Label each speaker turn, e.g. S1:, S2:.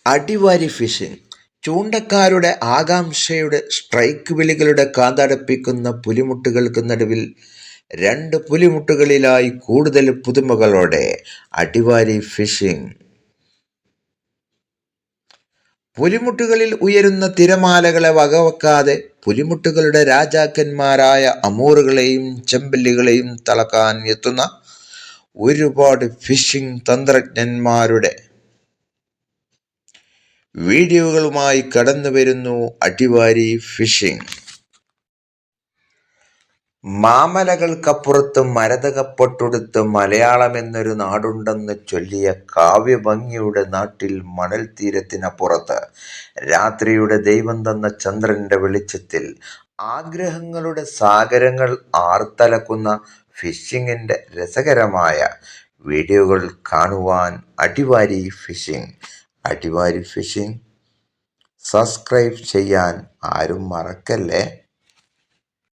S1: അടിവാരി phishing. ചൂണ്ടക്കാരുടെ ആകാംക്ഷയുടെ strike വിളികളുടെ കാതടപ്പിക്കുന്ന പുലിമുട്ടുകൾക്ക് നടുവിൽ രണ്ട് പുലിമുട്ടുകളിലായി കൂടുതൽ പുതുമകളോടെ അടിവാരി ഫിഷിംഗ്. പുലിമുട്ടുകളിൽ ഉയരുന്ന തിരമാലകളെ വകവെക്കാതെ പുലിമുട്ടുകളുടെ രാജാക്കന്മാരായ അമൂറുകളെയും ചെമ്പല്ലികളെയും തളക്കാൻ എത്തുന്ന ഒരുപാട് ഫിഷിംഗ് തന്ത്രജ്ഞന്മാരുടെ വീഡിയോകളുമായി കടന്നു വരുന്നു അടിവാരി ഫിഷിംഗ്. മാമലകൾക്കപ്പുറത്ത് മരതകപ്പൊട്ടുടുത്ത് മലയാളമെന്നൊരു നാടുണ്ടെന്ന് ചൊല്ലിയ കാവ്യഭംഗിയുടെ നാട്ടിൽ മണൽ തീരത്തിനപ്പുറത്ത് രാത്രിയുടെ ദൈവം തന്ന ചന്ദ്രന്റെ വെളിച്ചത്തിൽ ആഗ്രഹങ്ങളുടെ സാഗരങ്ങൾ ആർത്തലക്കുന്ന ഫിഷിങ്ങിന്റെ രസകരമായ വീഡിയോകൾ കാണുവാൻ അടിവാരി ഫിഷിംഗ്. അടിവാരി ഫിഷിംഗ് സബ്സ്ക്രൈബ് ചെയ്യാൻ ആരും മറക്കല്ലേ.